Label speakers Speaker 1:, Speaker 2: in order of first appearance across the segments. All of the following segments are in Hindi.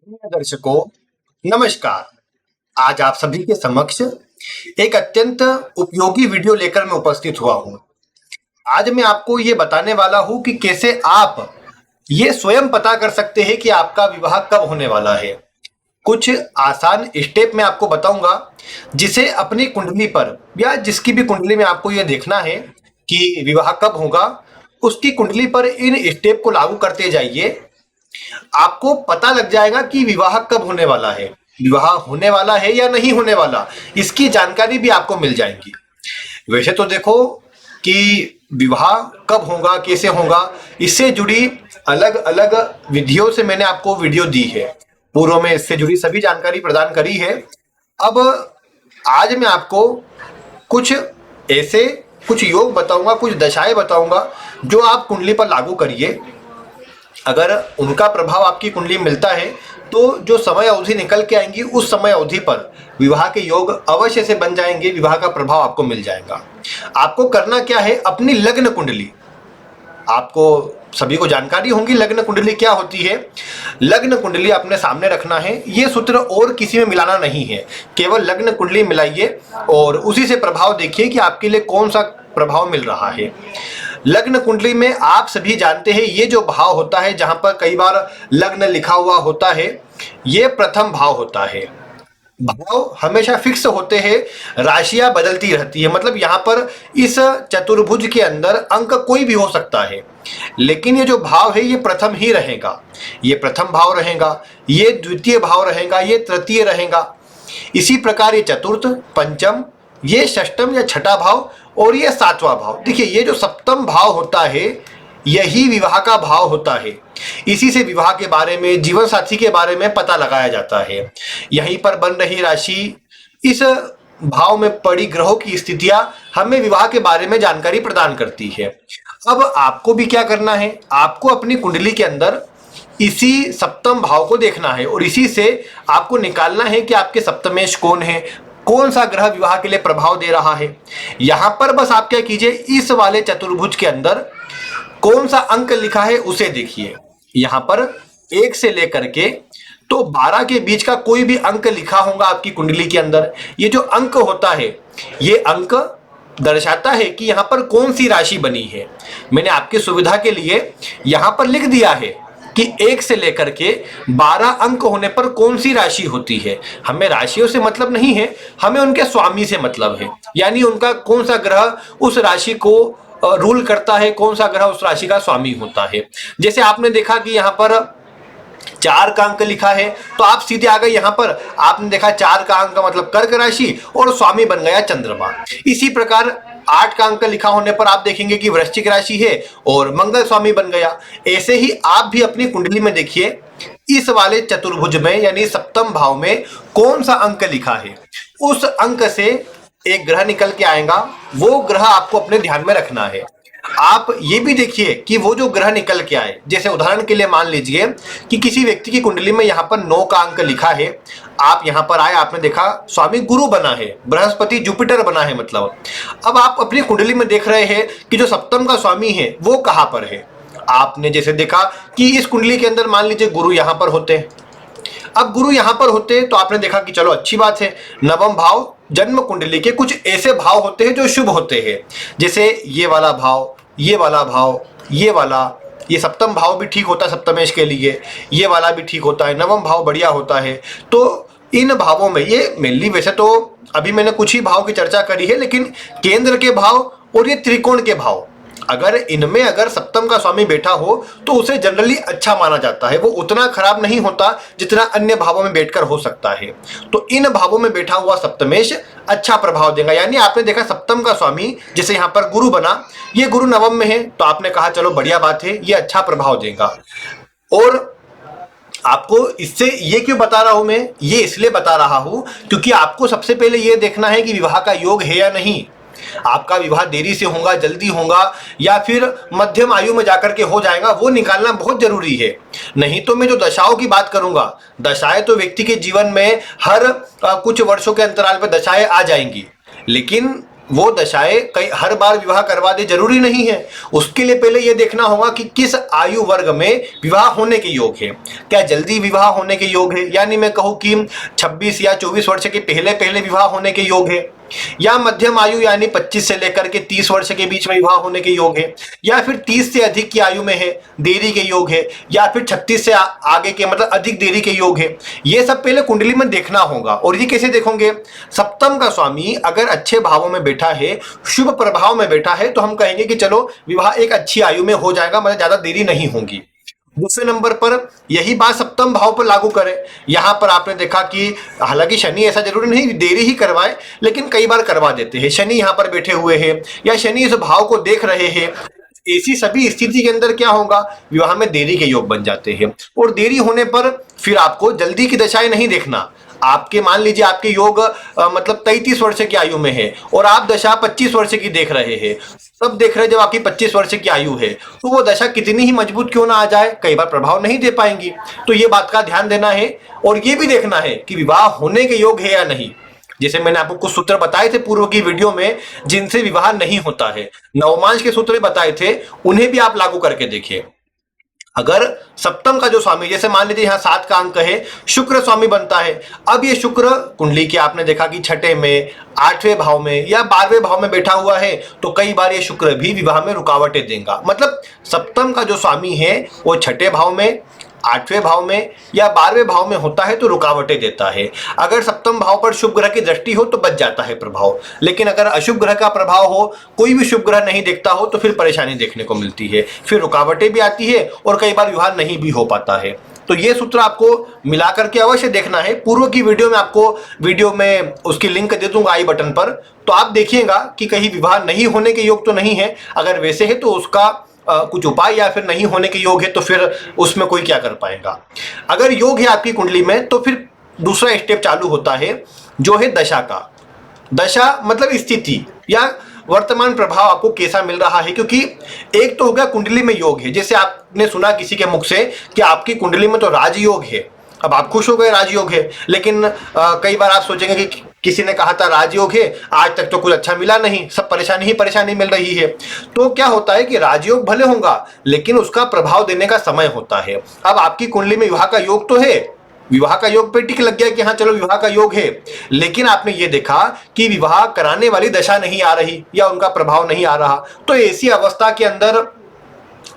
Speaker 1: प्रिय दर्शकों, नमस्कार। आज आप सभी के समक्ष एक अत्यंत उपयोगी वीडियो लेकर मैं उपस्थित हुआ हूँ। आज मैं आपको ये बताने वाला हूँ कि कैसे आप ये स्वयं पता कर सकते हैं कि आपका विवाह कब होने वाला है। कुछ आसान स्टेप मैं आपको बताऊंगा जिसे अपनी कुंडली पर या जिसकी भी कुंडली में आपको ये देखना है कि विवाह कब होगा, उसकी कुंडली पर इन स्टेप को लागू करते जाइए। आपको पता लग जाएगा कि विवाह कब होने वाला है, विवाह होने वाला है या नहीं होने वाला, इसकी जानकारी भी आपको मिल जाएगी। वैसे तो देखो कि विवाह कब होगा, कैसे होगा, इससे जुड़ी अलग अलग विधियों से मैंने आपको वीडियो दी है, पूर्व में इससे जुड़ी सभी जानकारी प्रदान करी है। अब आज मैं आपको कुछ ऐसे कुछ योग बताऊंगा, कुछ दशाएं बताऊंगा जो आप कुंडली पर लागू करिए। अगर उनका प्रभाव आपकी कुंडली में मिलता है तो जो समय अवधि निकल के आएंगी उस समय अवधि पर विवाह के योग अवश्य से बन जाएंगे, विवाह का प्रभाव आपको मिल जाएगा। आपको करना क्या है, अपनी लग्न कुंडली, आपको सभी को जानकारी होगी लग्न कुंडली क्या होती है। लग्न कुंडली अपने सामने रखना है, ये सूत्र और किसी में मिलाना नहीं है, केवल लग्न कुंडली मिलाइए और उसी से प्रभाव देखिए कि आपके लिए कौन सा प्रभाव मिल रहा है। लग्न कुंडली में आप सभी जानते हैं ये जो भाव होता है, जहां पर कई बार लग्न लिखा हुआ होता है, ये प्रथम भाव होता है। भाव हमेशा फिक्स होते हैं, राशियां बदलती रहती है, मतलब यहाँ पर इस चतुर्भुज के अंदर अंक कोई भी हो सकता है, लेकिन ये जो भाव है ये प्रथम ही रहेगा। ये प्रथम भाव रहेगा, ये द्वितीय भाव रहेगा, ये तृतीय रहेगा। इसी प्रकार ये चतुर्थ, पंचम, ये षष्टम या छठा भाव और ये सातवां भाव। देखिए ये जो सप्तम भाव होता है यही विवाह का भाव होता है। इसी से विवाह के बारे में, जीवन साथी के बारे में पता लगाया जाता है। यहीं पर बन रही राशि, इस भाव में पड़ी ग्रहों की स्थितियां हमें विवाह के बारे में जानकारी प्रदान करती है। अब आपको भी क्या करना है, आपको अपनी कुंडली के अंदर इसी सप्तम भाव को देखना है और इसी से आपको निकालना है कि आपके सप्तमेश कौन है, कौन सा ग्रह विवाह के लिए प्रभाव दे रहा है। यहां पर बस आप क्या कीजिए, इस वाले चतुर्भुज के अंदर कौन सा अंक लिखा है उसे देखिए। यहां पर 1 से लेकर के तो 12 के बीच का कोई भी अंक लिखा होगा आपकी कुंडली के अंदर, ये जो अंक होता है ये अंक दर्शाता है कि यहां पर कौन सी राशि बनी है। मैंने आपकी सुविधा के लिए यहां पर लिख दिया है कि 1 से लेकर के 12 अंक होने पर कौन सी राशि होती है। हमें राशियों से मतलब नहीं है, हमें उनके स्वामी से मतलब है, यानी उनका कौन सा ग्रह उस राशि को रूल करता है, कौन सा ग्रह उस राशि का स्वामी होता है। जैसे आपने देखा कि यहाँ पर 4 का अंक लिखा है तो आप सीधे आ गए, यहाँ पर आपने देखा 4 का अंक मतलब कर्क राशि और स्वामी बन गया चंद्रमा। इसी प्रकार 8 का अंक लिखा होने पर आप देखेंगे कि वृश्चिक राशि है और मंगल स्वामी बन गया। ऐसे ही आप भी अपनी कुंडली में देखिए इस वाले चतुर्भुज में यानी सप्तम भाव में कौन सा अंक लिखा है, उस अंक से एक ग्रह निकल के आएगा, वो ग्रह आपको अपने ध्यान में रखना है। आप ये भी देखिए कि वो जो ग्रह निकल के आए, जैसे उदाहरण के लिए मान लीजिए कि किसी व्यक्ति की कुंडली में यहाँ पर 9 का अंक लिखा है, आप यहाँ पर आए, आपने देखा स्वामी गुरु बना है, बृहस्पति जुपिटर बना है, मतलब अब आप अपनी कुंडली में देख रहे हैं कि जो सप्तम का स्वामी है वो कहाँ पर है। आपने जैसे देखा कि इस कुंडली के अंदर मान लीजिए गुरु यहाँ पर होते, अब गुरु यहां पर होते तो आपने देखा कि चलो अच्छी बात है। नवम भाव जन्म कुंडली के कुछ ऐसे भाव होते हैं जो शुभ होते हैं, जैसे ये वाला भाव, ये वाला भाव, ये वाला, ये सप्तम भाव भी ठीक होता है सप्तमेश के लिए, ये वाला भी ठीक होता है, नवम भाव बढ़िया होता है। तो इन भावों में ये मेनली, वैसे तो अभी मैंने कुछ ही भाव की चर्चा करी है, लेकिन केंद्र के भाव और ये त्रिकोण के भाव, अगर इनमें अगर सप्तम का स्वामी बैठा हो तो उसे जनरली अच्छा माना जाता है, वो उतना खराब नहीं होता जितना अन्य भावों में बैठकर हो सकता है। तो इन भावों में बैठा हुआ सप्तमेश अच्छा प्रभाव देगा। यानी आपने देखा सप्तम का स्वामी जैसे यहाँ पर गुरु बना, ये गुरु नवम में है, तो आपने कहा चलो बढ़िया बात है, ये अच्छा प्रभाव देगा। और आपको इससे ये क्यों बता रहा हूं मैं, ये इसलिए बता रहा हूं क्योंकि आपको सबसे पहले ये देखना है कि विवाह का योग है या नहीं। आपका विवाह देरी से होगा, जल्दी होगा या फिर मध्यम आयु में जाकर के हो जाएगा, वो निकालना बहुत जरूरी है। नहीं तो मैं जो दशाओं की बात करूंगा, दशाएं तो व्यक्ति के जीवन में हर कुछ वर्षों के अंतराल पर दशाएं आ जाएंगी, लेकिन वो दशाएं कई हर बार विवाह करवा दे जरूरी नहीं है। उसके लिए पहले ये देखना होगा कि किस आयु वर्ग में विवाह होने के योग है। क्या जल्दी विवाह होने के योग है, यानी मैं कहूँ कि 26 या 24 वर्ष के पहले पहले विवाह होने के योग है, या मध्यम आयु यानी 25 से लेकर के 30 वर्ष के बीच में विवाह होने के योग है, या फिर 30 से अधिक की आयु में है देरी के योग है, या फिर 36 से आगे के मतलब अधिक देरी के योग है। ये सब पहले कुंडली में देखना होगा। और ये कैसे देखोगे? सप्तम का स्वामी अगर अच्छे भावों में बैठा है, शुभ प्रभाव में बैठा है, तो हम कहेंगे कि चलो विवाह एक अच्छी आयु में हो जाएगा, मतलब ज्यादा देरी नहीं होगी। दूसरे नंबर पर यही बात सप्तम भाव पर लागू करें। यहां पर आपने देखा कि हालांकि शनि ऐसा जरूरी नहीं देरी ही करवाए, लेकिन कई बार करवा देते हैं। शनि यहां पर बैठे हुए हैं या शनि इस भाव को देख रहे हैं, ऐसी सभी स्थिति के अंदर क्या होगा? विवाह में देरी के योग बन जाते हैं। और देरी होने पर फिर आपको जल्दी की दशाएं नहीं देखना। आपके मान लीजिए आपके योग मतलब 33 वर्ष की आयु में है और आप दशा 25 वर्ष की देख रहे हैं, तब देख रहे हैं जब आपकी 25 वर्ष की आयु है, तो वो दशा कितनी ही मजबूत क्यों ना आ जाए, कई बार प्रभाव नहीं दे पाएंगी। तो ये बात का ध्यान देना है। और ये भी देखना है कि विवाह होने के योग है या नहीं। जैसे मैंने आपको कुछ सूत्र बताए थे पूर्व की वीडियो में जिनसे विवाह नहीं होता है, नवमांश के सूत्र बताए थे, उन्हें भी आप लागू करके देखिए। अगर सप्तम का जो स्वामी, जैसे मान लीजिए यहां 7 का अंक है, शुक्र स्वामी बनता है। अब ये शुक्र कुंडली के आपने देखा कि छठे में, 8वें भाव में या 12वें भाव में बैठा हुआ है, तो कई बार ये शुक्र भी विवाह में रुकावटें देगा। मतलब सप्तम का जो स्वामी है वो छठे भाव में, 8वें भाव में या 12वें भाव में होता है तो रुकावटें देता है। अगर सप्तम भाव पर शुभ ग्रह की दृष्टि हो तो बच जाता है प्रभाव, लेकिन अगर अशुभ ग्रह का प्रभाव हो, कोई भी शुभ ग्रह नहीं दिखता हो, तो फिर परेशानी देखने को मिलती है, फिर रुकावटें भी आती है और कई बार विवाह नहीं भी हो पाता है। तो ये सूत्र आपको मिला करके अवश्य देखना है। पूर्व की वीडियो में आपको वीडियो में उसकी लिंक दे दूंगा आई बटन पर, तो आप देखिएगा कि कहीं विवाह नहीं होने के योग तो नहीं है। अगर वैसे है तो उसका कुछ उपाय, या फिर नहीं होने के योग है तो फिर उसमें कोई क्या कर पाएगा। अगर योग है आपकी कुंडली में तो फिर दूसरा स्टेप चालू होता है जो है दशा का। दशा मतलब स्थिति या वर्तमान प्रभाव आपको कैसा मिल रहा है, क्योंकि एक तो हो गया कुंडली में योग है। जैसे आपने सुना किसी के मुख से कि आपकी कुंडली में तो राजयोग है, अब आप खुश हो गए राजयोग है, लेकिन कई बार आप सोचेंगे कि किसी ने कहा था राजयोग है, आज तक तो कुछ अच्छा मिला नहीं, सब परेशानी ही परेशानी मिल रही है। तो क्या होता है कि राजयोग भले होगा लेकिन उसका प्रभाव देने का समय होता है। अब आपकी कुंडली में विवाह का योग तो है, विवाह का योग पे टिक लग गया कि हाँ चलो विवाह का योग है, लेकिन आपने ये देखा कि विवाह कराने वाली दशा नहीं आ रही या उनका प्रभाव नहीं आ रहा, तो ऐसी अवस्था के अंदर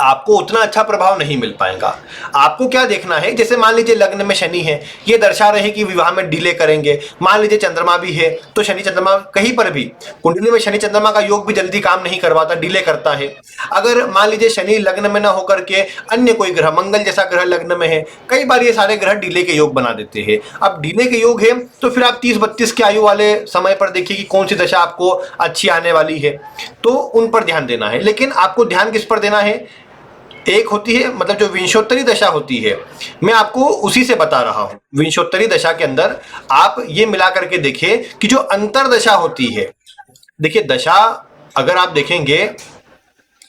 Speaker 1: आपको उतना अच्छा प्रभाव नहीं मिल पाएगा। आपको क्या देखना है, जैसे मान लीजिए लग्न में शनि है, ये दर्शा रहे कि विवाह में डिले करेंगे। मान लीजिए चंद्रमा भी है, तो शनि चंद्रमा कहीं पर भी कुंडली में शनि चंद्रमा का योग भी जल्दी काम नहीं करवाता, डिले करता है। अगर मान लीजिए शनि लग्न में ना होकर के अन्य कोई ग्रह, मंगल जैसा ग्रह लग्न में है, कई बार ये सारे ग्रह डिले के योग बना देते हैं। अब डिले के योग है तो फिर आप 30-32 की आयु वाले समय पर देखिए कि कौन सी दशा आपको अच्छी आने वाली है, तो उन पर ध्यान देना है। लेकिन आपको ध्यान किस पर देना है, एक होती है मतलब जो विंशोत्तरी दशा होती है, मैं आपको उसी से बता रहा हूं। विंशोत्तरी दशा के अंदर आप ये मिला करके देखिए कि जो अंतर दशा होती है, देखिए दशा अगर आप देखेंगे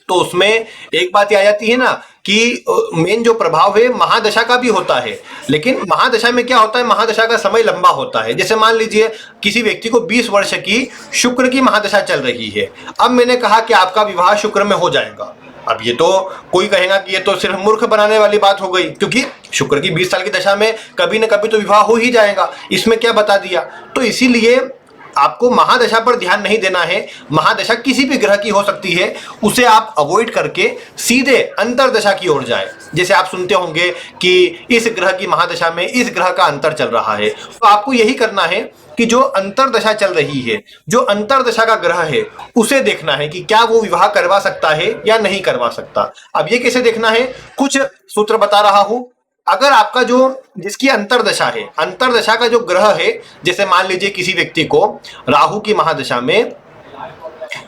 Speaker 1: तो उसमें एक बात ये आ जाती है ना कि मेन जो प्रभाव है महादशा का भी होता है, लेकिन महादशा में क्या होता है, महादशा का समय लंबा होता है। जैसे मान लीजिए किसी व्यक्ति को 20 वर्ष की शुक्र की महादशा चल रही है, अब मैंने कहा कि आपका विवाह शुक्र में हो जाएगा। अब ये तो कोई कहेगा कि ये तो सिर्फ मूर्ख बनाने वाली बात हो गई, क्योंकि शुक्र की 20 साल की दशा में कभी न कभी तो विवाह हो ही जाएगा, इसमें क्या बता दिया। तो इसीलिए आपको महादशा पर ध्यान नहीं देना है। महादशा किसी भी ग्रह की हो सकती है, उसे आप अवॉइड करके सीधे अंतरदशा की ओर जाए। जैसे आप सुनते होंगे कि इस ग्रह की महादशा में इस ग्रह का अंतर चल रहा है, तो आपको यही करना है कि जो अंतरदशा चल रही है, जो अंतरदशा का ग्रह है, उसे देखना है कि क्या वो विवाह करवा सकता है या नहीं करवा सकता। अब ये कैसे देखना है, कुछ सूत्र बता रहा हूं। अगर आपका जो जिसकी अंतरदशा है, अंतरदशा का जो ग्रह है, जैसे मान लीजिए किसी व्यक्ति को राहु की महादशा में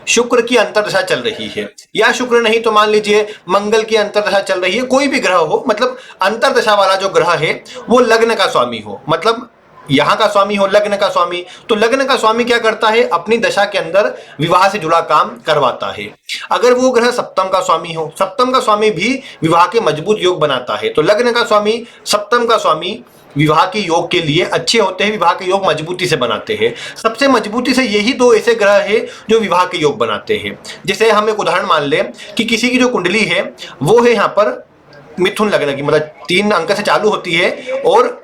Speaker 1: शुक्र की अंतरदशा चल रही है, या शुक्र नहीं तो मान लीजिए मंगल की अंतरदशा चल रही है, कोई भी ग्रह हो, मतलब अंतरदशा वाला जो ग्रह है वो लग्न का स्वामी हो, मतलब यहां का स्वामी हो, लग्न का स्वामी। तो लग्न का स्वामी क्या करता है, अपनी दशा के अंदर विवाह से जुड़ा काम करवाता है। अगर वो ग्रह सप्तम का स्वामी हो, सप्तम का स्वामी भी विवाह के मजबूत योग बनाता है। तो लग्न का स्वामी, सप्तम का स्वामी विवाह के योग के लिए अच्छे होते हैं, विवाह के योग मजबूती से बनाते हैं। सबसे मजबूती से यही दो ऐसे ग्रह है जो विवाह के योग बनाते हैं। जैसे हम एक उदाहरण मान लें कि किसी की जो कुंडली है वो है यहाँ पर मिथुन लग्न की, मतलब 3 अंक से चालू होती है, और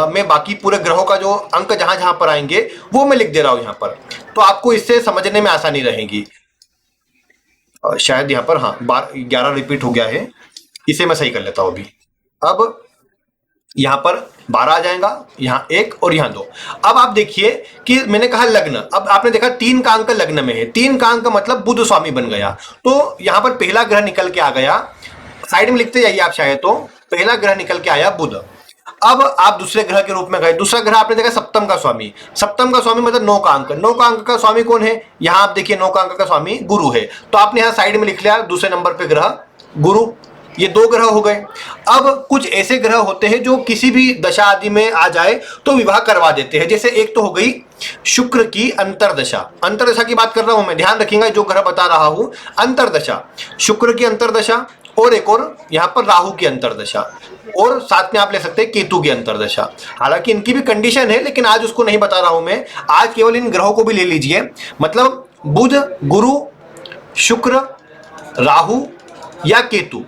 Speaker 1: मैं बाकी पूरे ग्रहों का जो अंक जहां जहां पर आएंगे वो मैं लिख दे रहा हूं यहाँ पर, तो आपको इससे समझने में आसानी रहेगी। शायद यहाँ पर हाँ 11 रिपीट हो गया है, इसे मैं सही कर लेता हूं अभी। अब यहाँ पर 12 आ जाएगा, यहाँ 1 और यहाँ 2। अब आप देखिए कि मैंने कहा लग्न, अब आपने देखा 3 का अंक लग्न में है, 3 का अंक मतलब बुध स्वामी बन गया, तो यहाँ पर पहला ग्रह निकल के आ गया। साइड में लिखते जाइए आप चाहे तो, पहला ग्रह निकल के आया बुध। अब आप दूसरे ग्रह के रूप में गए, दूसरा ग्रह आपने देखा सप्तम का स्वामी, सप्तम का स्वामी मतलब 9 का अंक, 9 का अंक का स्वामी कौन है, यहाँ आप देखिए 9 का अंक का स्वामी गुरु है, तो आपने यहाँ साइड में लिख लिया दूसरे नंबर पे ग्रह गुरु। ये 2 ग्रह हो गए। अब कुछ ऐसे ग्रह होते हैं जो किसी भी दशा आदि में आ जाए तो विवाह करवा देते हैं। जैसे एक तो हो गई शुक्र की अंतरदशा, अंतरदशा की बात कर रहा हूं मैं, ध्यान रखिएगा जो ग्रह बता रहा हूं, अंतरदशा, शुक्र की अंतरदशा, और एक और यहाँ पर राहु की अंतरदशा, और साथ में आप ले सकते हैं केतु की अंतरदशा। हालांकि इनकी भी कंडीशन है, लेकिन आज उसको नहीं बता रहा हूं मैं, आज केवल इन ग्रहों को भी ले लीजिए। मतलब बुध, गुरु, शुक्र, राहु या केतु,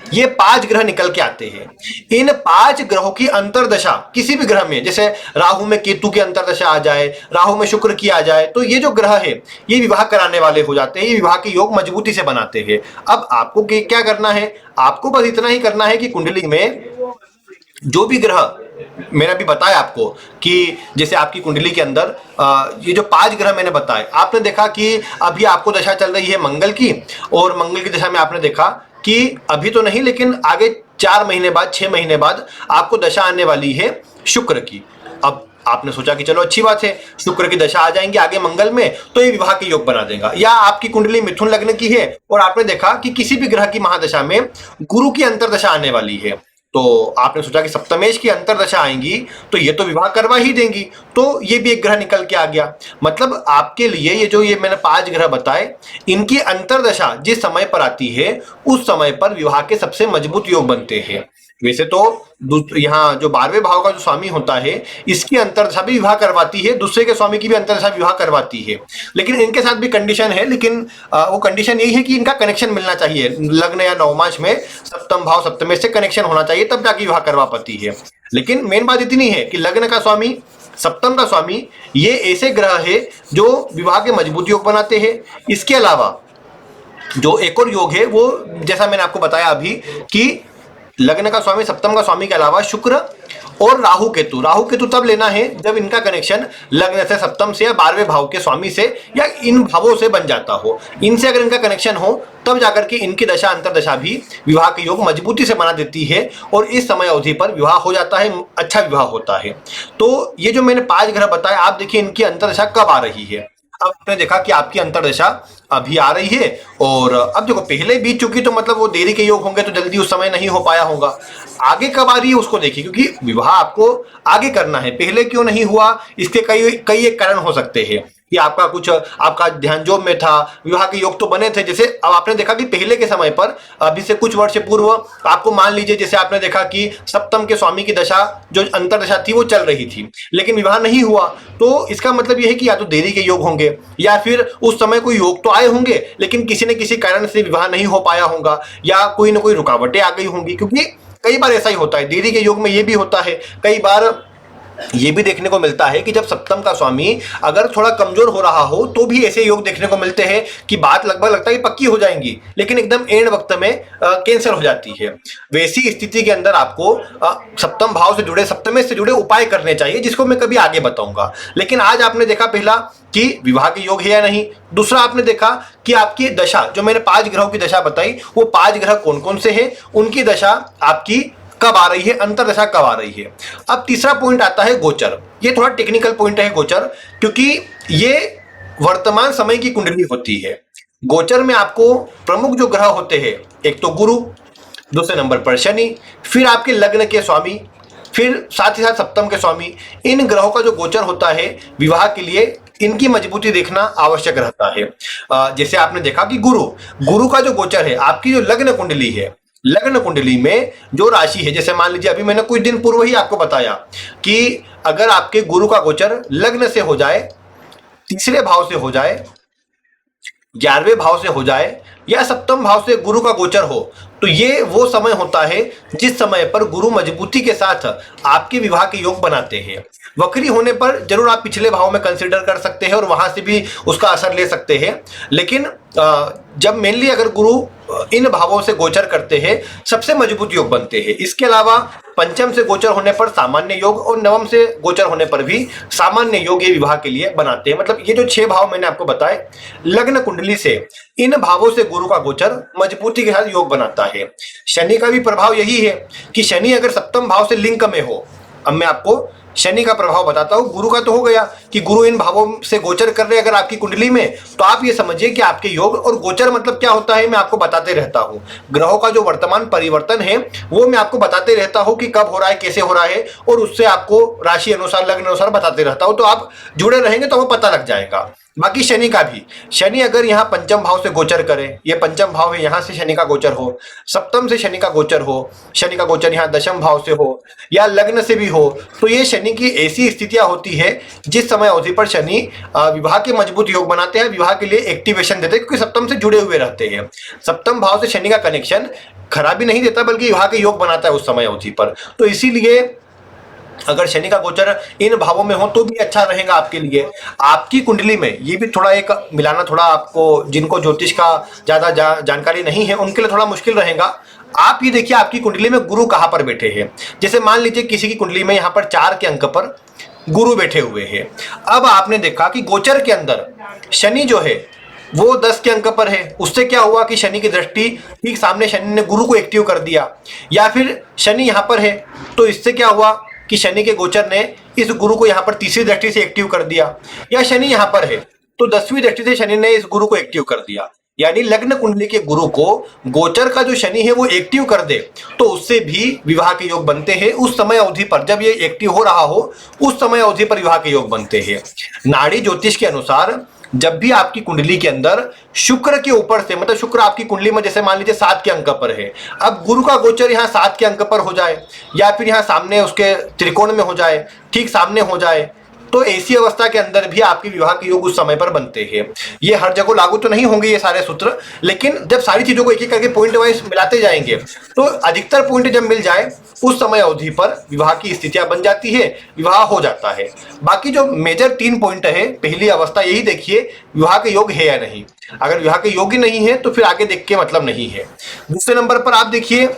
Speaker 1: ये 5 ग्रह निकल के आते हैं। इन 5 ग्रहों की अंतरदशा किसी भी ग्रह में, जैसे राहु में केतु की अंतरदशा आ जाए, राहु में शुक्र की आ जाए, तो ये जो ग्रह है ये विवाह कराने वाले हो जाते हैं, ये विवाह के योग मजबूती से बनाते हैं। अब आपको क्या करना है, आपको बस इतना ही करना है कि कुंडली में जो भी ग्रह मैंने अभी बताया आपको, कि जैसे आपकी कुंडली के अंदर ये जो 5 ग्रह मैंने बताए, आपने देखा कि अभी आपको दशा चल रही है मंगल की, और मंगल की दशा में आपने देखा कि अभी तो नहीं लेकिन आगे 4 महीने बाद 6 महीने बाद आपको दशा आने वाली है शुक्र की। अब आपने सोचा कि चलो अच्छी बात है, शुक्र की दशा आ जाएंगे आगे मंगल में, तो ये विवाह के योग बना देगा। या आपकी कुंडली मिथुन लग्न की है और आपने देखा कि किसी भी ग्रह की महादशा में गुरु की अंतरदशा आने वाली है, तो आपने सोचा कि सप्तमेश की अंतरदशा आएंगी तो ये तो विवाह करवा ही देंगी, तो ये भी एक ग्रह निकल के आ गया। मतलब आपके लिए ये मैंने 5 ग्रह बताए, इनकी अंतरदशा जिस समय पर आती है उस समय पर विवाह के सबसे मजबूत योग बनते हैं। वैसे तो यहाँ जो 12वें भाव का जो स्वामी होता है इसकी अंतरदशा भी विवाह करवाती है, दूसरे के स्वामी की भी अंतरदशा विवाह करवाती है, लेकिन इनके साथ भी कंडीशन है। लेकिन वो कंडीशन यही है कि इनका कनेक्शन मिलना चाहिए, लग्न या नवमांश में सप्तम भाव सप्तमेश से कनेक्शन होना चाहिए, तब जाके विवाह करवा पाती है। लेकिन मेन बात इतनी है कि लग्न का स्वामी, सप्तम का स्वामी, ये ऐसे ग्रह है जो विवाह के मजबूत योग बनाते हैं। इसके अलावा जो एक और योग है वो जैसा मैंने आपको बताया अभी कि लग्न का स्वामी, सप्तम का स्वामी के अलावा शुक्र और राहु केतु, राहु केतु तब लेना है जब इनका कनेक्शन लग्न से, सप्तम से या 12वें भाव के स्वामी से या इन भावों से बन जाता हो। इनसे अगर इनका कनेक्शन हो तब जाकर के इनकी दशा अंतरदशा भी विवाह के योग मजबूती से बना देती है और इस समय अवधि पर विवाह हो जाता है, अच्छा विवाह होता है। तो ये जो मैंने 5 ग्रह बताए, आप देखिए इनकी अंतरदशा कब आ रही है। अब आपने देखा कि आपकी अंतरदशा अभी आ रही है, और अब देखो पहले बीत चुकी, तो मतलब वो देरी के योग होंगे तो जल्दी उस समय नहीं हो पाया होगा। आगे कब आ रही है उसको देखिए, क्योंकि विवाह आपको आगे करना है, पहले क्यों नहीं हुआ इसके कई एक कारण हो सकते हैं कि आपका ध्यान जॉब में था, विवाह के योग तो बने थे। जैसे अब आपने देखा कि पहले के समय पर, अभी से कुछ वर्ष पूर्व आपको मान लीजिए, जैसे आपने देखा कि सप्तम के स्वामी की दशा जो अंतरदशा थी वो चल रही थी, लेकिन विवाह नहीं हुआ, तो इसका मतलब यह है कि या तो देरी के योग होंगे या फिर उस समय कोई योग तो आए होंगे लेकिन किसी न किसी कारण से विवाह नहीं हो पाया होगा, या कोई ना कोई रुकावटें आ गई होंगी। क्योंकि कई बार ऐसा ही होता है, देरी के योग में ये भी होता है, कई बार ये भी देखने को मिलता है कि जब सप्तम का स्वामी अगर थोड़ा कमजोर हो रहा हो तो भी ऐसे योग देखने को मिलते हैं कि बात लगभग लगता है कि पक्की हो जाएंगी, लेकिन एकदम एंड वक्त में कैंसिल हो जाती है। वैसी स्थिति के अंदर आपको सप्तम भाव से जुड़े, सप्तमेश से जुड़े उपाय करने चाहिए, जिसको मैं कभी आगे बताऊंगा। लेकिन आज आपने देखा पहला कि विवाह के योग है या नहीं, दूसरा आपने देखा कि आपकी दशा, जो मैंने 5 ग्रहों की दशा बताई, वो 5 ग्रह कौन कौन से हैं, उनकी दशा आपकी कब आ रही है, अंतरदशा कब आ रही है। अब तीसरा पॉइंट आता है गोचर। ये थोड़ा टेक्निकल पॉइंट है गोचर, क्योंकि ये वर्तमान समय की कुंडली होती है। गोचर में आपको प्रमुख जो ग्रह होते हैं, एक तो गुरु, दूसरे नंबर पर शनि, फिर आपके लग्न के स्वामी, फिर साथ ही साथ सप्तम के स्वामी। इन ग्रहों का जो गोचर होता है विवाह के लिए, इनकी मजबूती देखना आवश्यक रहता है। जैसे आपने देखा कि गुरु का जो गोचर है, आपकी जो लग्न कुंडली है, लग्न कुंडली में जो राशि है, जैसे मान लीजिए अभी मैंने कुछ दिन पूर्व ही आपको बताया कि अगर आपके गुरु का गोचर लग्न से हो जाए, तीसरे भाव से हो जाए, 11वें भाव से हो जाए या सप्तम भाव से गुरु का गोचर हो, तो ये वो समय होता है जिस समय पर गुरु मजबूती के साथ आपके विवाह के योग बनाते हैं। वक्री होने पर जरूर आप पिछले भाव में कंसीडर कर सकते हैं और वहां से भी उसका असर ले सकते हैं, लेकिन जब मेनली अगर गुरु इन भावों से गोचर करते हैं सबसे मजबूत योग बनते हैं। इसके अलावा पंचम से गोचर होने पर सामान्य योग और नवम से गोचर होने पर भी सामान्य योग ये विवाह के लिए बनाते हैं। मतलब ये जो 6 भाव मैंने आपको बताए लग्न कुंडली से, इन भावों से गुरु का गोचर मजबूती के साथ योग बनाता है। शनि का भी प्रभाव यही है कि शनि अगर सप्तम भाव से लिंक में हो, अब मैं आपको शनि का प्रभाव बताता हूं। गुरु का तो हो गया कि गुरु इन भावों से गोचर कर रहे हैं अगर आपकी कुंडली में, तो आप ये समझिए कि आपके योग, और गोचर मतलब क्या होता है मैं आपको बताते रहता हूं। ग्रहों का जो वर्तमान परिवर्तन है वो मैं आपको बताते रहता हूं कि कब हो रहा है, कैसे हो रहा है, और उससे आपको राशि अनुसार लग्न अनुसार बताते रहता हूं। तो आप जुड़े रहेंगे तो वो पता लग जाएगा। बाकी शनि का भी, शनि अगर यहाँ पंचम भाव से गोचर करे, ये पंचम भाव है, यहाँ से शनि का गोचर हो, सप्तम से शनि का गोचर हो, शनि का गोचर यहाँ दशम भाव से हो या लग्न से भी हो, तो ये शनि की ऐसी स्थितियां होती है जिस समय अवधि पर शनि विवाह के मजबूत योग बनाते हैं, विवाह के लिए एक्टिवेशन देते हैं, क्योंकि सप्तम से जुड़े हुए रहते हैं। सप्तम भाव से शनि का कनेक्शन खराबी नहीं देता बल्कि विवाह के योग बनाता है उस समय अवधि पर। तो इसीलिए अगर शनि का गोचर इन भावों में हो तो भी अच्छा रहेगा आपके लिए। आपकी कुंडली में ये भी थोड़ा एक मिलाना, थोड़ा आपको जिनको ज्योतिष का ज्यादा जानकारी नहीं है उनके लिए थोड़ा मुश्किल रहेगा। आप ये देखिए आपकी कुंडली में गुरु कहां पर बैठे हैं। जैसे मान लीजिए किसी की कुंडली में यहाँ पर 4 के अंक पर गुरु बैठे हुए हैं। अब आपने देखा कि गोचर के अंदर शनि जो है वो 10 के अंक पर है, उससे क्या हुआ कि शनि की दृष्टि ठीक सामने, शनि ने गुरु को एक्टिव कर दिया। या फिर शनि यहाँ पर है तो इससे क्या हुआ कि शनि के गोचर ने इस गुरु को यहाँ पर तीसरी दृष्टि से एक्टिव कर दिया, या शनि यहाँ पर है तो 10वीं दृष्टि से शनि ने इस गुरु को एक्टिव कर दिया। यानी लग्न कुंडली के गुरु को गोचर का जो शनि है वो एक्टिव कर दे तो उससे भी विवाह के योग बनते हैं। उस समय अवधि पर जब ये एक्टिव हो रहा हो उस समय अवधि पर विवाह के योग बनते हैं। नाड़ी ज्योतिष के अनुसार जब भी आपकी कुंडली के अंदर शुक्र के ऊपर से, मतलब शुक्र आपकी कुंडली में जैसे मान लीजिए 7 के अंक पर है, अब गुरु का गोचर यहाँ 7 के अंक पर हो जाए या फिर यहाँ सामने उसके त्रिकोण में हो जाए, ठीक सामने हो जाए, तो ऐसी अवस्था के अंदर भी आपके विवाह के योग उस समय पर बनते हैं। ये हर जगह लागू तो नहीं होंगे ये सारे सूत्र, लेकिन जब सारी चीजों को एक एक करके पॉइंट वाइज मिलाते जाएंगे तो अधिकतर पॉइंट जब मिल जाए उस समय अवधि पर विवाह की स्थितियां बन जाती है, विवाह हो जाता है। बाकी जो मेजर 3 पॉइंट है, पहली अवस्था यही देखिए विवाह के योग है या नहीं। अगर विवाह के योग ही नहीं है तो फिर आगे देख के मतलब नहीं है। दूसरे नंबर पर आप देखिए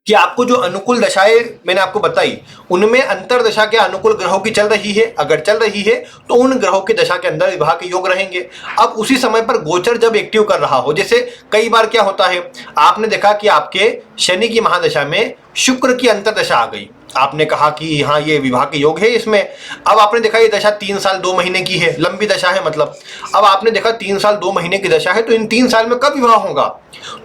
Speaker 1: कि आपको जो अनुकूल दशाएं मैंने आपको बताई उनमें अंतर दशा के अनुकूल ग्रहों की चल रही है। अगर चल रही है तो उन ग्रहों की दशा के अंदर विवाह के योग रहेंगे। अब उसी समय पर गोचर जब एक्टिव कर रहा हो, जैसे कई बार क्या होता है आपने देखा कि आपके शनि की महादशा में शुक्र की अंतरदशा आ गई, आपने कहा कि हाँ ये विवाह के योग है इसमें। अब आपने देखा ये दशा 3 साल 2 महीने की है, लंबी दशा है मतलब। अब आपने देखा 3 साल 2 महीने की दशा है तो इन 3 साल में कब विवाह होगा,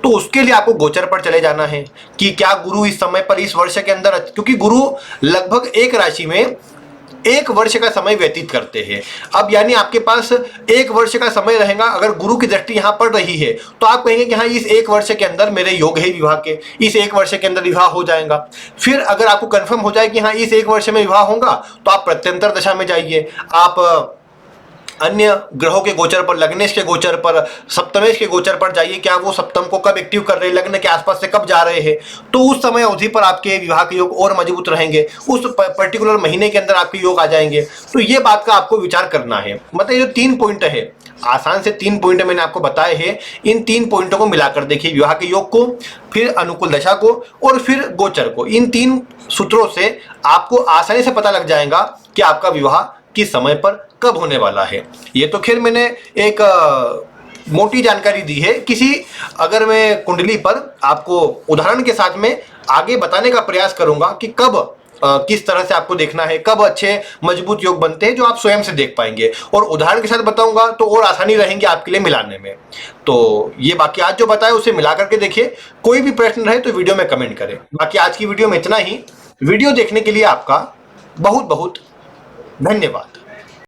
Speaker 1: तो उसके लिए आपको गोचर पर चले जाना है कि क्या गुरु इस समय पर इस वर्ष के अंदर, क्योंकि गुरु लगभग एक राशि में 1 वर्ष का समय व्यतीत करते हैं। अब यानी आपके पास 1 वर्ष का समय रहेगा। अगर गुरु की दृष्टि यहाँ पड़ रही है तो आप कहेंगे कि हाँ इस 1 वर्ष के अंदर मेरे योग है विवाह के, इस 1 वर्ष के अंदर विवाह हो जाएगा। फिर अगर आपको कंफर्म हो जाए कि हाँ इस 1 वर्ष में विवाह होगा तो आप प्रत्यंतर दशा में जाइए, आप अन्य ग्रहों के गोचर पर, लग्नेश के गोचर पर, सप्तमेश के गोचर पर जाइए, क्या वो सप्तम को कब एक्टिव कर रहे हैं, लग्न के आसपास से कब जा रहे हैं, तो उस समय अवधि पर आपके विवाह के योग और मजबूत रहेंगे, उस पर्टिकुलर महीने के अंदर आपके योग आ जाएंगे। तो ये बात का आपको विचार करना है। मतलब ये जो 3 पॉइंट है, आसान से 3 पॉइंट मैंने आपको बताए हैं, इन 3 पॉइंटों को मिलाकर देखिए, विवाह के योग को, फिर अनुकूल दशा को और फिर गोचर को। इन 3 सूत्रों से आपको आसानी से पता लग जाएगा कि आपका विवाह किस समय पर कब होने वाला है। ये तो खैर मैंने एक मोटी जानकारी दी है। किसी अगर मैं कुंडली पर आपको उदाहरण के साथ में आगे बताने का प्रयास करूंगा कि कब किस तरह से आपको देखना है, कब अच्छे मजबूत योग बनते हैं जो आप स्वयं से देख पाएंगे, और उदाहरण के साथ बताऊंगा तो और आसानी रहेंगी आपके लिए मिलाने में। तो ये बाकी आज जो बताया उसे मिला करके देखिए। कोई भी प्रश्न रहे तो वीडियो में कमेंट करें। बाकी आज की वीडियो में इतना ही। वीडियो देखने के लिए आपका बहुत बहुत धन्यवाद।